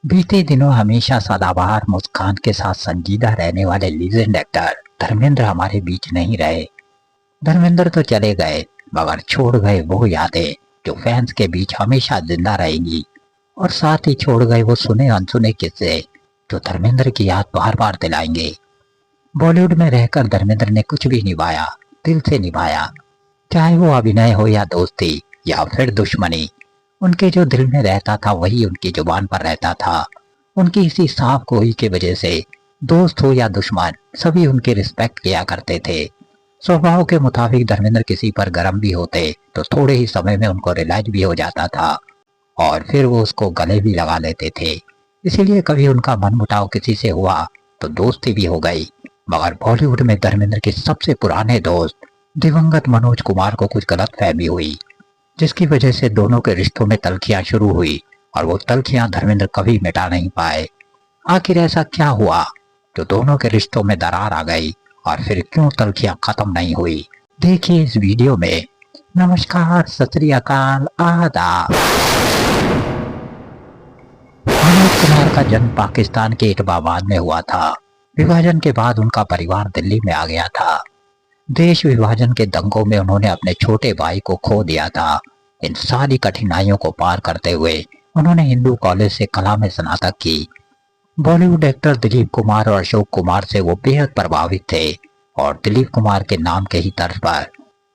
बीते दिनों हमेशा सदाबहार मुस्कान के साथ संजीदा रहने वाले लीजेंड एक्टर धर्मेंद्र हमारे बीच नहीं रहे। धर्मेंद्र तो चले गए, मगर छोड़ गए वो यादें जो फैंस के बीच हमेशा जिंदा रहेंगी। और साथ ही छोड़ गए वो सुने अनसुने किस्से जो धर्मेंद्र की याद बार बार दिलाएंगे। बॉलीवुड में रहकर धर्मेंद्र ने कुछ भी निभाया, दिल से निभाया। चाहे वो अभिनय हो या दोस्ती या फिर दुश्मनी, उनके जो दिल में रहता था वही उनकी जुबान पर रहता था। उनकी इसी साफ गोई की वजह से दोस्त हो या दुश्मन सभी उनकी रिस्पेक्ट किया करते थे। स्वभाव के मुताबिक धर्मेंद्र किसी पर गर्म भी होते तो थोड़े ही समय में उनको रियलाइज भी हो जाता था और फिर वो उसको गले भी लगा लेते थे। इसीलिए कभी उनका मनमुटाव किसी से हुआ तो दोस्ती भी हो गई। मगर बॉलीवुड में धर्मेंद्र के सबसे पुराने दोस्त दिवंगत मनोज कुमार को कुछ गलत फहमी हुई, जिसकी वजह से दोनों के रिश्तों में तल्खियां शुरू हुई और वो तल्खियां धर्मेंद्र कभी मिटा नहीं पाए। आखिर ऐसा क्या हुआ जो दोनों के रिश्तों में दरार आ गई और फिर क्यों तल्खियां खत्म नहीं हुई, देखिए इस वीडियो में। नमस्कार, सत श्री अकाल, आदाब। मनोज कुमार का जन्म पाकिस्तान के इस्लामाबाद में हुआ था। विभाजन के बाद उनका परिवार दिल्ली में आ गया था। देश विभाजन के दंगों में उन्होंने अपने छोटे भाई को खो दिया था। इन सारी कठिनाइयों को पार करते हुए उन्होंने हिंदू कॉलेज से कला में स्नातक की। बॉलीवुड एक्टर दिलीप कुमार और अशोक कुमार से वो बेहद प्रभावित थे और दिलीप कुमार के नाम के ही तर्ज पर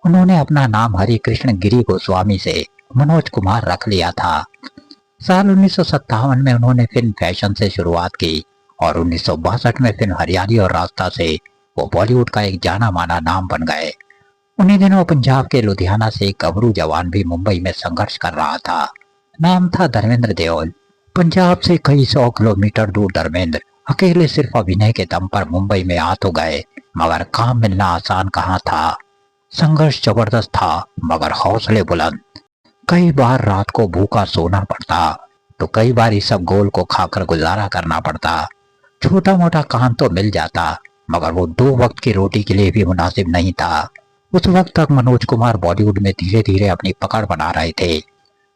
उन्होंने अपना नाम हरि कृष्ण गिरी गोस्वामी से मनोज कुमार रख लिया था। साल 1957 में उन्होंने फिल्म फैशन से शुरुआत की और 1962 में फिल्म हरियाली और रास्ता से वो बॉलीवुड का एक जाना माना नाम बन गए। उन्हीं दिनों पंजाब के लुधियाना से एक गबरू जवान भी मुंबई में संघर्ष कर रहा था। नाम था धर्मेंद्र देओल। पंजाब से कई 100 किलोमीटर दूर धर्मेंद्र अकेले सिर्फ अभिनय के दम पर मुंबई में आ तो गए, मगर काम मिलना आसान कहाँ था। संघर्ष जबरदस्त था मगर हौसले बुलंद। कई बार रात को भूखा सोना पड़ता तो कई बार इस सब गोल को खाकर गुजारा करना पड़ता। छोटा मोटा काम तो मिल जाता मगर वो 2 वक्त की रोटी के लिए भी मुनासिब नहीं था। उस वक्त तक मनोज कुमार बॉलीवुड में धीरे धीरे अपनी पकड़ बना रहे थे।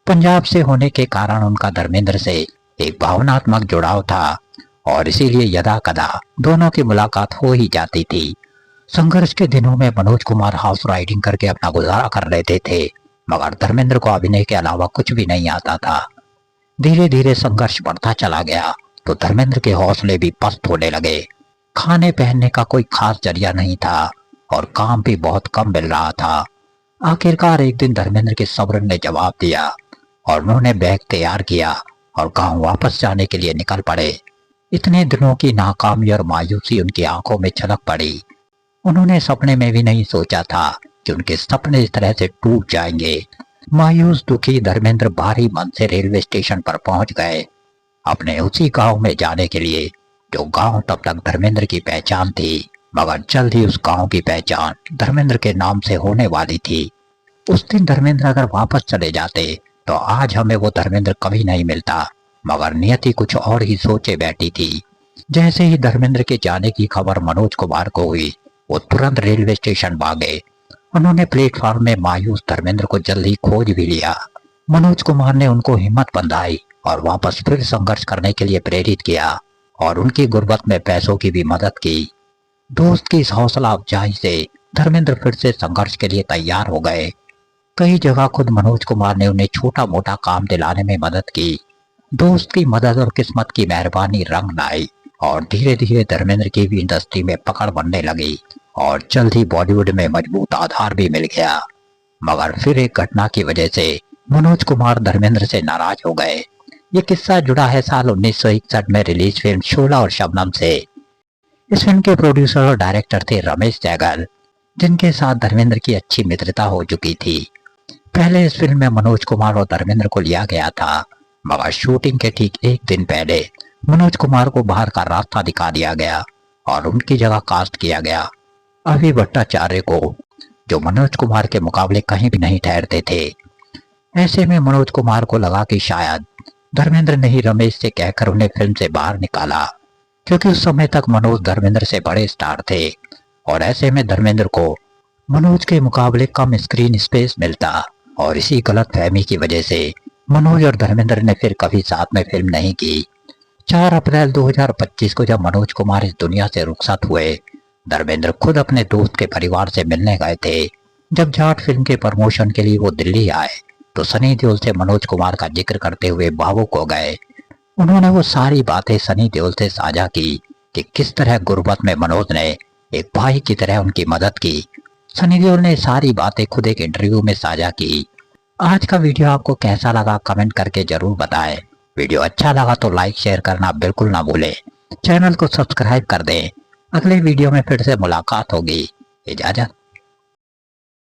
पंजाब से होने के कारण उनका धर्मेंद्र से एक भावनात्मक जुड़ाव था और इसीलिए यदा कदा दोनों की मुलाकात हो ही जाती थी। संघर्ष के दिनों में मनोज कुमार हाउस राइडिंग करके अपना गुजारा कर लेते थे, मगर धर्मेंद्र को अभिनय के अलावा कुछ भी नहीं आता था। धीरे धीरे संघर्ष बढ़ता चला गया तो धर्मेंद्र के हौसले भी पस्त होने लगे। खाने पहनने का कोई खास जरिया नहीं था और काम भी बहुत कम मिल रहा था। आखिरकार एक दिन धर्मेंद्र के सब्र ने जवाब दिया और उन्होंने बैग तैयार किया और गांव वापस जाने के लिए निकल पड़े। इतने दिनों की नाकामी और मायूसी उनकी आंखों में छलक पड़ी। उन्होंने सपने में भी नहीं सोचा था कि उनके सपने इस तरह से टूट जाएंगे। मायूस दुखी धर्मेंद्र भारी मन से रेलवे स्टेशन पर पहुंच गए, अपने उसी गांव में जाने के लिए जो गांव तब तक धर्मेंद्र की पहचान थी। मगर जल्द ही उस गांव की पहचान धर्मेंद्र के नाम से होने वाली थी। उस दिन धर्मेंद्र अगर वापस चले जाते तो आज हमें वो धर्मेंद्र कभी नहीं मिलता, मगर नियति कुछ और ही सोचे बैठी थी। जैसे ही धर्मेंद्र के जाने की खबर मनोज कुमार को हुई, वो तुरंत रेलवे स्टेशन भागे। उन्होंने प्लेटफॉर्म में मायूस धर्मेंद्र को जल्द ही खोज भी लिया। मनोज कुमार ने उनको हिम्मत बंधाई और वापस फिर संघर्ष करने के लिए प्रेरित किया और उनकी गुर्बत में पैसों की भी मदद की। दोस्त की इस हौसला अफजाई से धर्मेंद्र फिर से संघर्ष के लिए तैयार हो गए। कई जगह खुद मनोज कुमार ने उन्हें छोटा मोटा काम दिलाने में मदद की। दोस्त की मदद और किस्मत की मेहरबानी रंग लाई और धीरे धीरे धर्मेंद्र की भी इंडस्ट्री में पकड़ बनने लगी और जल्द ही बॉलीवुड में मजबूत आधार भी मिल गया। मगर फिर एक घटना की वजह से मनोज कुमार धर्मेंद्र से नाराज हो गए। ये किस्सा जुड़ा है साल 1961 में रिलीज फिल्म शोला और शबनम से। इस फिल्म के प्रोड्यूसर और डायरेक्टर थे रमेश सैगल, जिनके साथ धर्मेंद्र की अच्छी मित्रता हो चुकी थी। पहले इस फिल्म में मनोज कुमार और धर्मेंद्र को लिया गया था, मगर शूटिंग के ठीक एक दिन पहले मनोज कुमार को बाहर का रास्ता दिखा दिया गया और उनकी जगह कास्ट किया गया अभि भट्टाचार्य को, जो मनोज कुमार के मुकाबले कहीं भी नहीं ठहरते थे। ऐसे में मनोज कुमार को लगा कि शायद धर्मेंद्र ने ही रमेश से कहकर उन्हें फिल्म से बाहर निकाला, क्योंकि उस समय तक मनोज धर्मेंद्र से बड़े स्टार थे और ऐसे में धर्मेंद्र को मनोज के मुकाबले कम स्क्रीन स्पेस मिलता और इसी गलत फहमी की वजह से मनोज और धर्मेंद्र ने फिर कभी साथ में फिल्म नहीं की। 4 अप्रैल 2025 को जब मनोज कुमार इस दुनिया से रुखसत हुए, धर्मेंद्र खुद अपने दोस्त के परिवार से मिलने गए थे। जब जाट फिल्म के प्रमोशन के लिए वो दिल्ली आए तो सनी देओल से मनोज कुमार का जिक्र करते हुए भावुक हो गए। उन्होंने वो सारी बातें सनी देओल से साझा की कि किस तरह गुर्बत में मनोज ने एक भाई की तरह उनकी मदद की। सनी देओल ने सारी बातें खुद एक इंटरव्यू में साझा की। आज का वीडियो आपको कैसा लगा कमेंट करके जरूर बताएं। वीडियो अच्छा लगा तो लाइक शेयर करना बिल्कुल ना भूलें। चैनल को सब्सक्राइब कर दें। अगले वीडियो में फिर से मुलाकात होगी। इजाजत।